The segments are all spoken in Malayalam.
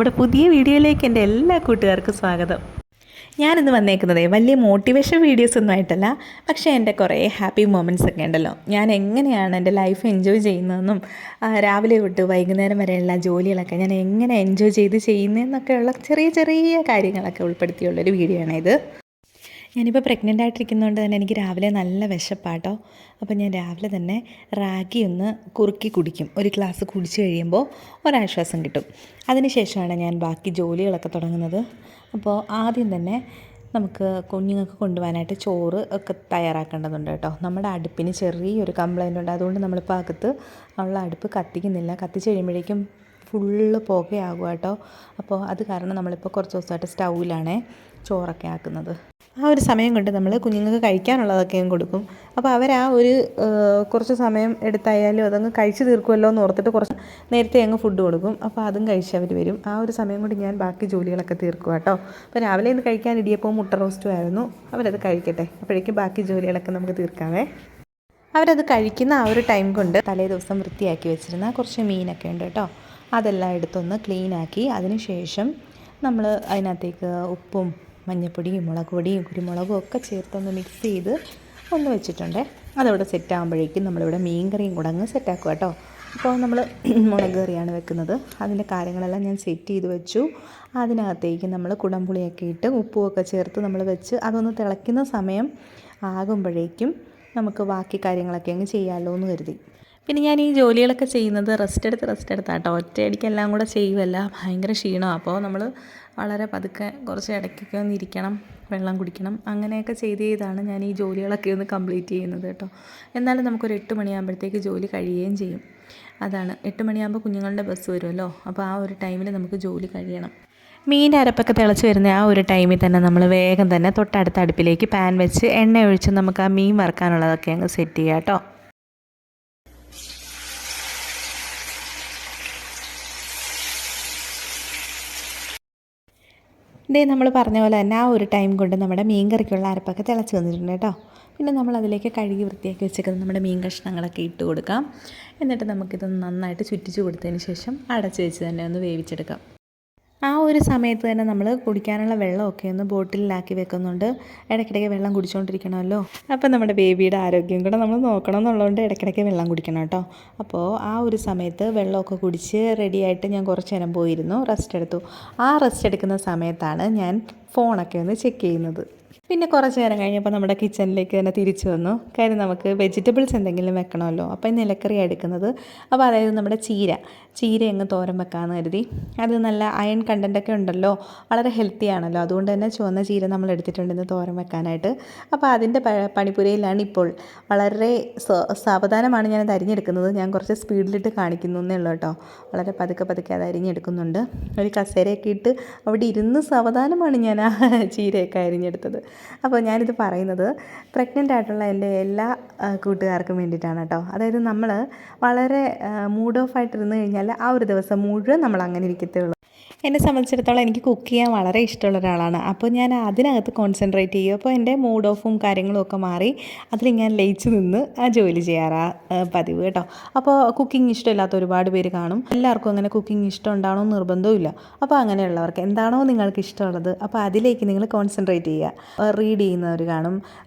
നമ്മുടെ പുതിയ വീഡിയോയിലേക്ക് എൻ്റെ എല്ലാ കൂട്ടുകാർക്കും സ്വാഗതം. ഞാനിന്ന് വന്നേക്കുന്നത് വലിയ മോട്ടിവേഷൻ വീഡിയോസ് ഒന്നും ആയിട്ടല്ല, പക്ഷേ എൻ്റെ കുറേ ഹാപ്പി മൊമെൻറ്റ്സ് ഒക്കെ ഉണ്ടല്ലോ, ഞാൻ എങ്ങനെയാണ് എൻ്റെ ലൈഫ് എൻജോയ് ചെയ്യുന്നതെന്നും രാവിലെ തൊട്ട് വൈകുന്നേരം വരെയുള്ള ജോലികളൊക്കെ ഞാൻ എങ്ങനെ എൻജോയ് ചെയ്ത് ചെയ്യുന്നതെന്നൊക്കെയുള്ള ചെറിയ ചെറിയ കാര്യങ്ങളൊക്കെ ഉൾപ്പെടുത്തിയുള്ളൊരു വീഡിയോ ആണിത്. ഞാനിപ്പോൾ പ്രഗ്നൻ്റ് ആയിട്ടിരിക്കുന്നതുകൊണ്ട് തന്നെ എനിക്ക് രാവിലെ നല്ല വിശപ്പാട്ടോ. അപ്പോൾ ഞാൻ രാവിലെ തന്നെ റാഗി ഒന്ന് കുറുക്കി കുടിക്കും. ഒരു ഗ്ലാസ് കുടിച്ച് കഴിയുമ്പോൾ ഒരാശ്വാസം കിട്ടും. അതിനുശേഷമാണ് ഞാൻ ബാക്കി ജോലികളൊക്കെ തുടങ്ങുന്നത്. അപ്പോൾ ആദ്യം തന്നെ നമുക്ക് കുഞ്ഞുങ്ങൾക്ക് കൊണ്ടുപോകാനായിട്ട് ചോറ് ഒക്കെ തയ്യാറാക്കേണ്ടതുണ്ട് കേട്ടോ. നമ്മുടെ അടുപ്പിന് ചെറിയൊരു കംപ്ലൈൻ്റ് ഉണ്ട്, അതുകൊണ്ട് നമ്മളിപ്പോൾ അകത്ത് ഉള്ള അടുപ്പ് കത്തിക്കുന്നില്ല. കത്തിച്ച് കഴിയുമ്പോഴേക്കും ഫുള്ള് പുകയാകുക കേട്ടോ. അപ്പോൾ അത് കാരണം നമ്മളിപ്പോൾ കുറച്ച് ദിവസമായിട്ട് സ്റ്റൗവിലാണേ ചോറൊക്കെ ആക്കുന്നത്. ആ ഒരു സമയം കൊണ്ട് നമ്മൾ കുഞ്ഞുങ്ങൾക്ക് കഴിക്കാനുള്ളതൊക്കെയും കൊടുക്കും. അപ്പോൾ ഒരു കുറച്ച് സമയം എടുത്തായാലും അതങ്ങ് കഴിച്ച് തീർക്കുമല്ലോ എന്ന് ഓർത്തിട്ട് കുറച്ച് നേരത്തെ അങ്ങ് ഫുഡ് കൊടുക്കും. അപ്പോൾ അതും കഴിച്ച് അവർ വരും. ആ ഒരു സമയം കൊണ്ട് ഞാൻ ബാക്കി ജോലികളൊക്കെ തീർക്കും കേട്ടോ. അപ്പോൾ രാവിലെ ഇന്ന് കഴിക്കാൻ ഇടിയപ്പവും മുട്ട റോസ്റ്റും ആയിരുന്നു. അവരത് കഴിക്കട്ടെ, അപ്പോഴേക്കും ബാക്കി ജോലികളൊക്കെ നമുക്ക് തീർക്കാവേ. അവരത് കഴിക്കുന്ന ആ ഒരു ടൈം കൊണ്ട് തലേ ദിവസം വൃത്തിയാക്കി വെച്ചിരുന്ന കുറച്ച് മീനൊക്കെ ഉണ്ട് കേട്ടോ. അതെല്ലാം എടുത്തൊന്ന് ക്ലീനാക്കി അതിന് ശേഷം നമ്മൾ അതിനകത്തേക്ക് ഉപ്പും മഞ്ഞൾപ്പൊടിയും മുളക് പൊടിയും കുരുമുളകും ഒക്കെ ചേർത്തൊന്ന് മിക്സ് ചെയ്ത് ഒന്ന് വെച്ചിട്ടുണ്ട്. അതവിടെ സെറ്റാകുമ്പോഴേക്കും നമ്മളിവിടെ മീൻ കറിയും കൂടെ അങ്ങ് സെറ്റാക്കുക കേട്ടോ. അപ്പോൾ നമ്മൾ മുളക് കറിയാണ് വെക്കുന്നത്. അതിൻ്റെ കാര്യങ്ങളെല്ലാം ഞാൻ സെറ്റ് ചെയ്ത് വെച്ചു. അതിനകത്തേക്ക് നമ്മൾ കുടംപുളിയൊക്കെ ഇട്ട് ഉപ്പുമൊക്കെ ചേർത്ത് നമ്മൾ വെച്ച് അതൊന്ന് തിളയ്ക്കുന്ന സമയം ആകുമ്പോഴേക്കും നമുക്ക് ബാക്കി കാര്യങ്ങളൊക്കെ അങ്ങ് ചെയ്യാമല്ലോ എന്ന് കരുതി. പിന്നെ ഞാൻ ഈ ജോലികളൊക്കെ ചെയ്യുന്നത് റെസ്റ്റ് എടുത്താട്ടോ. ഒറ്റയടിക്ക് എല്ലാം കൂടെ ചെയ്യുമല്ല, ഭയങ്കര ക്ഷീണമാണ്. അപ്പോൾ നമ്മൾ വളരെ പതുക്കെ കുറച്ച് ഇടയ്ക്കൊക്കെ ഒന്ന് ഇരിക്കണം, വെള്ളം കുടിക്കണം, അങ്ങനെയൊക്കെ ചെയ്താണ് ഞാൻ ഈ ജോലികളൊക്കെ ഒന്ന് കംപ്ലീറ്റ് ചെയ്യുന്നത് കേട്ടോ. എന്നാലും നമുക്കൊരു 8 മണിയാകുമ്പോഴത്തേക്ക് ജോലി കഴിയുകയും ചെയ്യും. അതാണ് 8 മണിയാകുമ്പോൾ കുഞ്ഞുങ്ങളുടെ ബസ് വരുമല്ലോ. അപ്പോൾ ആ ഒരു ടൈമിൽ നമുക്ക് ജോലി കഴിയണം. മീൻ്റെ അരപ്പൊക്കെ തിളച്ച് വരുന്ന ആ ഒരു ടൈമിൽ തന്നെ നമ്മൾ വേഗം തന്നെ തൊട്ടടുത്ത അടുപ്പിലേക്ക് പാൻ വെച്ച് എണ്ണ ഒഴിച്ച് നമുക്ക് ആ മീൻ വറുക്കാനുള്ളതൊക്കെ അങ്ങ് സെറ്റ് ചെയ്യാം കേട്ടോ. ഇതേ നമ്മൾ പറഞ്ഞ പോലെ തന്നെ ആ ഒരു ടൈം കൊണ്ട് നമ്മുടെ മീൻ കറിക്കുള്ള അരപ്പൊക്കെ തിളച്ച് വന്നിട്ടുണ്ട് കേട്ടോ. പിന്നെ നമ്മൾ അതിലേക്ക് കഴുകി വൃത്തിയാക്കി വെച്ചേക്കുന്ന നമ്മുടെ മീൻ കഷ്ണങ്ങളൊക്കെ ഇട്ട് കൊടുക്കാം. എന്നിട്ട് നമുക്കിതൊന്ന് നന്നായിട്ട് ചുറ്റിച്ച് കൊടുത്തതിന് ശേഷം അടച്ച് വെച്ച് തന്നെ ഒന്ന് വേവിച്ചെടുക്കാം. ആ ഒരു സമയത്ത് തന്നെ നമ്മൾ കുടിക്കാനുള്ള വെള്ളമൊക്കെ ഒന്ന് ബോട്ടിലാക്കി വെക്കുന്നുണ്ട്. ഇടയ്ക്കിടയ്ക്ക് വെള്ളം കുടിച്ചുകൊണ്ടിരിക്കണമല്ലോ. അപ്പോൾ നമ്മുടെ ബേബിയുടെ ആരോഗ്യം കൂടെ നമ്മൾ നോക്കണം എന്നുള്ളതുകൊണ്ട് ഇടയ്ക്കിടയ്ക്ക് വെള്ളം കുടിക്കണം കേട്ടോ. അപ്പോൾ ആ ഒരു സമയത്ത് വെള്ളമൊക്കെ കുടിച്ച് റെഡിയായിട്ട് ഞാൻ കുറച്ച് നേരം പോയിരുന്നു, റെസ്റ്റ് എടുത്തു. ആ റെസ്റ്റ് എടുക്കുന്ന സമയത്താണ് ഞാൻ ഫോണൊക്കെ ഒന്ന് ചെക്ക് ചെയ്യുന്നത്. പിന്നെ കുറച്ച് നേരം കഴിഞ്ഞപ്പോൾ നമ്മുടെ കിച്ചണിലേക്ക് തന്നെ തിരിച്ചു വന്നു. കാര്യം നമുക്ക് വെജിറ്റബിൾസ് എന്തെങ്കിലും വെക്കണമല്ലോ. അപ്പോൾ ഇന്ന് ഇലക്കറിയാണ് എടുക്കുന്നത്. അപ്പോൾ അതായത് നമ്മുടെ ചീര അങ്ങ് തോരൻ വെക്കാമെന്ന് കരുതി. അത് നല്ല അയൺ കണ്ടൻറ്റൊക്കെ ഉണ്ടല്ലോ, വളരെ ഹെൽത്തി ആണല്ലോ. അതുകൊണ്ട് തന്നെ ചുവന്ന ചീര നമ്മൾ എടുത്തിട്ടുണ്ട് ഇന്ന് തോരൻ വെക്കാനായിട്ട്. അപ്പോൾ അതിൻ്റെ പണിപ്പുരയിലാണ് ഇപ്പോൾ. വളരെ സാവധാനമാണ് ഞാനത് അരിഞ്ഞെടുക്കുന്നത്. ഞാൻ കുറച്ച് സ്പീഡിലിട്ട് കാണിക്കുന്നു എന്നേ ഉള്ളൂ കേട്ടോ. വളരെ പതുക്കെ അത് അരിഞ്ഞെടുക്കുന്നുണ്ട്. ഒരു കസേരയൊക്കെ ഇട്ട് അവിടെ ഇരുന്ന് സാവധാനമാണ് ഞാൻ ആ ചീരയൊക്കെ അരിഞ്ഞെടുത്തത്. അപ്പോൾ ഞാനിത് പറയുന്നത് പ്രഗ്നൻ്റ് ആയിട്ടുള്ള എൻ്റെ എല്ലാ കൂട്ടുകാർക്കും വേണ്ടിയിട്ടാണ് കേട്ടോ. അതായത് നമ്മൾ വളരെ മൂഡ് ഓഫ് ആയിട്ടിരുന്ന് കഴിഞ്ഞാൽ ആ ഒരു ദിവസം മുഴുവൻ നമ്മൾ അങ്ങനെ ഇരിക്കത്തേ ഉള്ളൂ. എന്നെ സംബന്ധിച്ചിടത്തോളം എനിക്ക് കുക്ക് ചെയ്യാൻ വളരെ ഇഷ്ടമുള്ള ഒരാളാണ്. അപ്പോൾ ഞാൻ അതിനകത്ത് കോൺസെൻട്രേറ്റ് ചെയ്യും. അപ്പോൾ എൻ്റെ മൂഡ് ഓഫും കാര്യങ്ങളും ഒക്കെ മാറി അതിൽ ഞാൻ ലയിച്ച് നിന്ന് ആ ജോലി ചെയ്യാറാ പതിവ് കേട്ടോ. അപ്പോൾ കുക്കിംഗ് ഇഷ്ടമില്ലാത്ത ഒരുപാട് പേര് കാണും. എല്ലാവർക്കും അങ്ങനെ കുക്കിംഗ് ഇഷ്ടം ഉണ്ടാവണമെന്ന് നിർബന്ധവുമില്ല. അപ്പോൾ അങ്ങനെയുള്ളവർക്ക് എന്താണോ നിങ്ങൾക്ക് ഇഷ്ടമുള്ളത് അപ്പോൾ അതിലേക്ക് നിങ്ങൾ കോൺസെൻട്രേറ്റ് ചെയ്യുക. റീഡ് ചെയ്യുന്നവർ കാണും,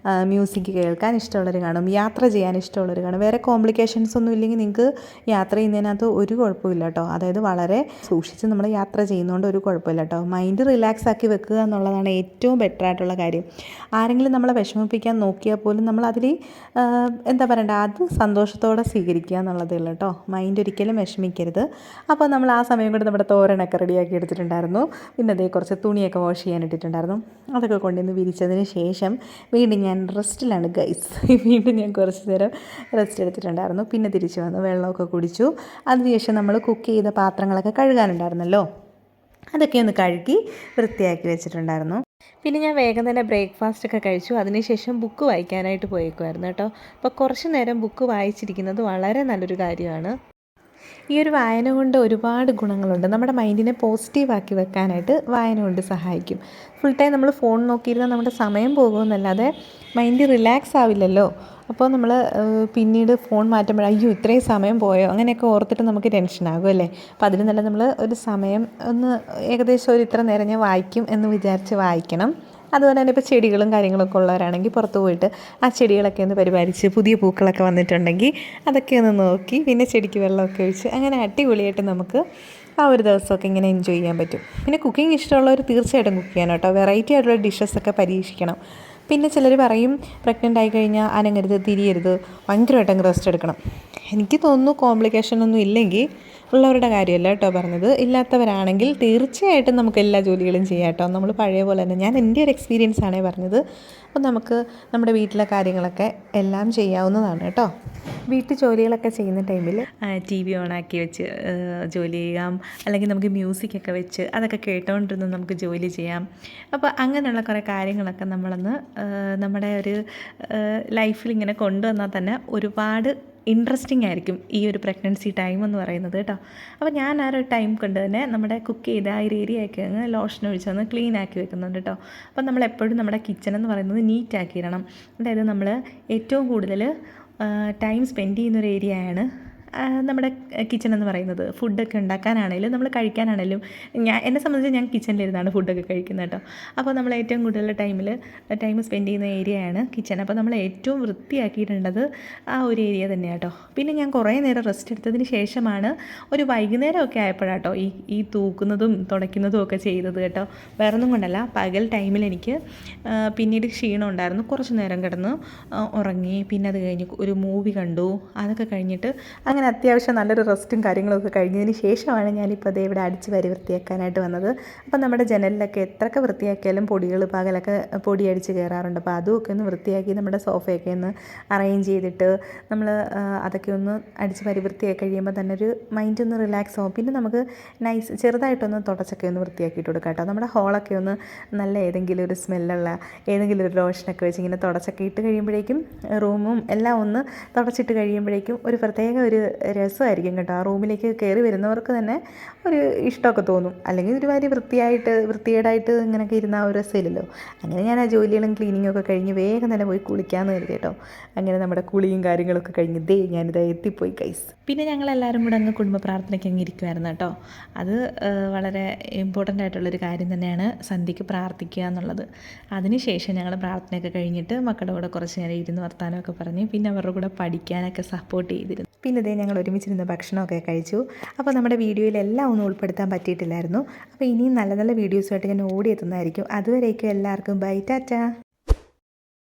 മ്യൂസിക് കേൾക്കാൻ ഇഷ്ടമുള്ളവർ കാണും, യാത്ര ചെയ്യാൻ ഇഷ്ടമുള്ളവർ കാണും. വേറെ കോംപ്ലിക്കേഷൻസ് ഒന്നും ഇല്ലെങ്കിൽ നിങ്ങൾക്ക് യാത്ര ചെയ്യുന്നതിനകത്ത് ഒരു കുഴപ്പമില്ല കേട്ടോ. അതായത് വളരെ സൂക്ഷിച്ച് നമ്മൾ യാത്ര ചെയ്യുന്നതുകൊണ്ട് ഒരു കുഴപ്പമില്ല കേട്ടോ. മൈൻഡ് റിലാക്സ് ആക്കി വെക്കുക എന്നുള്ളതാണ് ഏറ്റവും ബെറ്റർ ആയിട്ടുള്ള കാര്യം. ആരെങ്കിലും നമ്മളെ വിഷമിപ്പിക്കാൻ നോക്കിയാൽ പോലും നമ്മൾ അതിൽ എന്താ പറയണ്ട, അത് സന്തോഷത്തോടെ സ്വീകരിക്കുക എന്നുള്ളതേ ഉള്ളൂ കേട്ടോ. മൈൻഡ് ഒരിക്കലും വിഷമിക്കരുത്. അപ്പോൾ നമ്മൾ ആ സമയം കൊണ്ട് നമ്മുടെ തോരനൊക്കെ റെഡിയാക്കി എടുത്തിട്ടുണ്ടായിരുന്നു. പിന്നെ അതേ കുറച്ച് തുണിയൊക്കെ വാഷ് ചെയ്യാൻ ഇട്ടിട്ടുണ്ടായിരുന്നു. അതൊക്കെ കൊണ്ടുവന്ന് വിരിച്ചതിന് ശേഷം വീണ്ടും ഞാൻ റെസ്റ്റിലാണ് ഗൈസ്. വീണ്ടും ഞാൻ കുറച്ച് നേരം റെസ്റ്റ് എടുത്തിട്ടുണ്ടായിരുന്നു. പിന്നെ തിരിച്ചു വന്നു, വെള്ളമൊക്കെ കുടിച്ചു. അതിനുശേഷം നമ്മൾ കുക്ക് ചെയ്ത പാത്രങ്ങളൊക്കെ കഴുകാനുണ്ടായിരുന്നല്ലോ, അതൊക്കെ ഒന്ന് കഴുകി വൃത്തിയാക്കി വെച്ചിട്ടുണ്ടായിരുന്നു. പിന്നെ ഞാൻ വേഗം തന്നെ ബ്രേക്ക്ഫാസ്റ്റൊക്കെ കഴിച്ചു. അതിനുശേഷം ബുക്ക് വായിക്കാനായിട്ട് പോയേക്കുമായിരുന്നു കേട്ടോ. അപ്പോൾ കുറച്ച് നേരം ബുക്ക് വായിച്ചിരിക്കുന്നത് വളരെ നല്ലൊരു കാര്യമാണ്. ഈ ഒരു വായന കൊണ്ട് ഒരുപാട് ഗുണങ്ങളുണ്ട്. നമ്മുടെ മൈൻഡിനെ പോസിറ്റീവാക്കി വെക്കാനായിട്ട് വായന കൊണ്ട് സഹായിക്കും. ഫുൾ ടൈം നമ്മൾ ഫോൺ നോക്കിയിരുന്നാൽ നമ്മുടെ സമയം പോകുമെന്നല്ലാതെ മൈൻഡ് റിലാക്സ് ആവില്ലല്ലോ. അപ്പോൾ നമ്മൾ പിന്നീട് ഫോൺ മാറ്റുമ്പോൾ അയ്യോ ഇത്രയും സമയം പോയോ അങ്ങനെയൊക്കെ ഓർത്തിട്ട് നമുക്ക് ടെൻഷനാകും അല്ലേ. അപ്പോൾ അതിന് നല്ല നമ്മൾ ഒരു സമയം ഒന്ന് ഏകദേശം ഒരു ഇത്ര നേരം ഞാൻ വായിക്കും എന്ന് വിചാരിച്ച് വായിക്കണം. അതുപോലെ തന്നെ ഇപ്പോൾ ചെടികളും കാര്യങ്ങളൊക്കെ ഉള്ളവരാണെങ്കിൽ പുറത്ത് പോയിട്ട് ആ ചെടികളൊക്കെ ഒന്ന് പരിപാലിച്ച് പുതിയ പൂക്കളൊക്കെ വന്നിട്ടുണ്ടെങ്കിൽ അതൊക്കെ ഒന്ന് നോക്കി പിന്നെ ചെടിക്ക് വെള്ളമൊക്കെ ഒഴിച്ച് അങ്ങനെ അടിപൊളിയായിട്ട് നമുക്ക് ആ ഒരു ദിവസമൊക്കെ ഇങ്ങനെ എൻജോയ് ചെയ്യാൻ പറ്റും. പിന്നെ കുക്കിംഗ് ഇഷ്ടമുള്ളവർ തീർച്ചയായിട്ടും കുക്ക് ചെയ്യണം കേട്ടോ. വെറൈറ്റി ആയിട്ടുള്ള ഡിഷസൊക്കെ പരീക്ഷിക്കണം. പിന്നെ ചിലർ പറയും പ്രഗ്നൻ്റ് ആയി കഴിഞ്ഞാൽ അനങ്ങരുത് തിരിയരുത് ഭയങ്കരമായിട്ട് റെസ്റ്റ് എടുക്കണം. എനിക്ക് തോന്നുന്നു കോംപ്ലിക്കേഷൻ ഒന്നും ഇല്ലെങ്കിൽ ഉള്ളവരുടെ കാര്യമല്ല കേട്ടോ പറഞ്ഞത്. ഇല്ലാത്തവരാണെങ്കിൽ തീർച്ചയായിട്ടും നമുക്ക് എല്ലാ ജോലികളും ചെയ്യാം കേട്ടോ. നമ്മൾ പഴയ പോലെ തന്നെ ഞാൻ എൻ്റെ ഒരു എക്സ്പീരിയൻസ് ആണേ പറഞ്ഞത്. അപ്പോൾ നമുക്ക് നമ്മുടെ വീട്ടിലെ കാര്യങ്ങളൊക്കെ എല്ലാം ചെയ്യാവുന്നതാണ് കേട്ടോ. വീട്ടു ജോലികളൊക്കെ ചെയ്യുന്ന ടൈമിൽ TV ഓണാക്കി വെച്ച് ജോലി ചെയ്യാം. അല്ലെങ്കിൽ നമുക്ക് മ്യൂസിക്കൊക്കെ വെച്ച് അതൊക്കെ കേട്ടുകൊണ്ടിരുന്ന് നമുക്ക് ജോലി ചെയ്യാം. അപ്പോൾ അങ്ങനെയുള്ള കുറേ കാര്യങ്ങളൊക്കെ നമ്മളൊന്ന് നമ്മുടെ ഒരു ലൈഫിൽ ഇങ്ങനെ കൊണ്ടുവന്നാൽ തന്നെ ഒരുപാട് ഇൻട്രസ്റ്റിംഗ് ആയിരിക്കും ഈ ഒരു പ്രഗ്നൻസി ടൈം എന്ന് പറയുന്നത് കേട്ടോ. അപ്പോൾ ഞാൻ ആ ഒരു ടൈം കൊണ്ട് തന്നെ നമ്മുടെ കുക്ക് ചെയ്ത ആ ഒരു ഏരിയയൊക്കെ അങ്ങ് ലോഷൻ ഒഴിച്ചൊന്ന് ക്ലീൻ ആക്കി വെക്കുന്നുണ്ട് കേട്ടോ. അപ്പോൾ നമ്മളെപ്പോഴും നമ്മുടെ കിച്ചൺ എന്ന് പറയുന്നത് നീറ്റ് ആക്കിയിടണം. അതായത് നമ്മൾ ഏറ്റവും കൂടുതൽ ടൈം സ്പെൻഡ് ചെയ്യുന്നൊരു ഏരിയയാണ് നമ്മുടെ കിച്ചൺ എന്ന് പറയുന്നത്. ഫുഡൊക്കെ ഉണ്ടാക്കാനാണെങ്കിലും നമ്മൾ കഴിക്കാനാണെങ്കിലും എന്നെ സംബന്ധിച്ച് ഞാൻ കിച്ചണിലിരുന്നാണ് ഫുഡൊക്കെ കഴിക്കുന്നത് കേട്ടോ. അപ്പോൾ നമ്മൾ ഏറ്റവും കൂടുതൽ ടൈം സ്പെൻഡ് ചെയ്യുന്ന ഏരിയയാണ് കിച്ചൺ. അപ്പോൾ നമ്മൾ ഏറ്റവും വൃത്തിയാക്കിയിട്ടുണ്ടത് ആ ഒരു ഏരിയ തന്നെയാണ് കേട്ടോ. പിന്നെ ഞാൻ കുറേ നേരം റെസ്റ്റ് എടുത്തതിന് ശേഷമാണ് ഒരു വൈകുന്നേരമൊക്കെ ആയപ്പോഴാട്ടോ ഈ തൂക്കുന്നതും തുടയ്ക്കുന്നതും ഒക്കെ ചെയ്തത് കേട്ടോ. വേറൊന്നും കൊണ്ടല്ല, പകൽ ടൈമിൽ എനിക്ക് പിന്നീട് ക്ഷീണം ഉണ്ടായിരുന്നു. കുറച്ച് നേരം കിടന്ന് ഉറങ്ങി. പിന്നെ അത് കഴിഞ്ഞ് ഒരു മൂവി കണ്ടു. അതൊക്കെ കഴിഞ്ഞിട്ട് അങ്ങനെ അത്യാവശ്യം നല്ലൊരു റെസ്റ്റും കാര്യങ്ങളൊക്കെ കഴിഞ്ഞതിന് ശേഷമാണ് ഞാനിപ്പോൾ അതേ ഇവിടെ അടിച്ച് വാരി വൃത്തിയാക്കാനായിട്ട് വന്നത്. അപ്പോൾ നമ്മുടെ ജനലിലൊക്കെ എത്രയൊക്കെ വൃത്തിയാക്കിയാലും പൊടികൾ പകലൊക്കെ പൊടി അടിച്ച് കയറാറുണ്ട്. അപ്പോൾ അതുമൊക്കെ ഒന്ന് വൃത്തിയാക്കി നമ്മുടെ സോഫയൊക്കെ ഒന്ന് അറേഞ്ച് ചെയ്തിട്ട് നമ്മൾ അതൊക്കെ ഒന്ന് അടിച്ച് വാരി വൃത്തിയാക്കി കഴിയുമ്പോൾ തന്നെ ഒരു മൈൻഡ് ഒന്ന് റിലാക്സ് ആവും. പിന്നെ നമുക്ക് ചെറുതായിട്ടൊന്ന് തുടച്ചൊക്കെ ഒന്ന് വൃത്തിയാക്കിയിട്ട് കൊടുക്കാം കേട്ടോ. നമ്മുടെ ഹോളൊക്കെ ഒന്ന് നല്ല ഏതെങ്കിലും ഒരു സ്മെല്ലുള്ള ഏതെങ്കിലും ഒരു ലോഷനൊക്കെ വെച്ച് ഇങ്ങനെ തുടച്ചൊക്കെ ഇട്ട് കഴിയുമ്പോഴേക്കും റൂമും എല്ലാം ഒന്ന് തുടച്ചിട്ട് കഴിയുമ്പോഴേക്കും ഒരു പ്രത്യേക ഒരു രസമായിരിക്കും കേട്ടോ. ആ റൂമിലേക്ക് കയറി വരുന്നവർക്ക് തന്നെ ഒരു ഇഷ്ടമൊക്കെ തോന്നും. അല്ലെങ്കിൽ ഒരുമാതിരി വൃത്തികേടായിട്ട് ഇങ്ങനെയൊക്കെ ഇരുന്ന ആ ഒരു രസമില്ലല്ലോ. അങ്ങനെ ഞാൻ ആ ജോലികളും ക്ലീനിങ്ങും ഒക്കെ കഴിഞ്ഞ് വേഗം തന്നെ പോയി കുളിക്കാമെന്ന് കരുതി കേട്ടോ. അങ്ങനെ നമ്മുടെ കുളിയും കാര്യങ്ങളൊക്കെ കഴിഞ്ഞ് ഞാനിത് എത്തിപ്പോയി ഗൈസ്. പിന്നെ ഞങ്ങളെല്ലാവരും കൂടെ അങ്ങ് കുടുംബ പ്രാർത്ഥനയ്ക്ക് അങ്ങ് ഇരിക്കുമായിരുന്നു കേട്ടോ. അത് വളരെ ഇമ്പോർട്ടൻ്റ് ആയിട്ടുള്ളൊരു കാര്യം തന്നെയാണ് സന്ധ്യയ്ക്ക് പ്രാർത്ഥിക്കുക എന്നുള്ളത്. അതിനുശേഷം ഞങ്ങൾ പ്രാർത്ഥനയൊക്കെ കഴിഞ്ഞിട്ട് മക്കളുടെ കൂടെ കുറച്ച് നേരം ഇരുന്ന് വർത്താനമൊക്കെ പറഞ്ഞ് പിന്നെ അവരുടെ കൂടെ പഠിക്കാനൊക്കെ സപ്പോർട്ട് ചെയ്തിരുന്നു. പിന്നെ ഞങ്ങൾ ഒരുമിച്ചിരുന്ന് ഭക്ഷണമൊക്കെ കഴിച്ചു. അപ്പോൾ നമ്മുടെ വീഡിയോയിലെല്ലാം ഒന്നും ഉൾപ്പെടുത്താൻ പറ്റിയിട്ടില്ലായിരുന്നു. അപ്പോൾ ഇനിയും നല്ല നല്ല വീഡിയോസുമായിട്ട് ഞാൻ ഓടിയെത്തുന്നതായിരിക്കും. അതുവരേക്കും എല്ലാവർക്കും ബൈ ടാറ്റാ.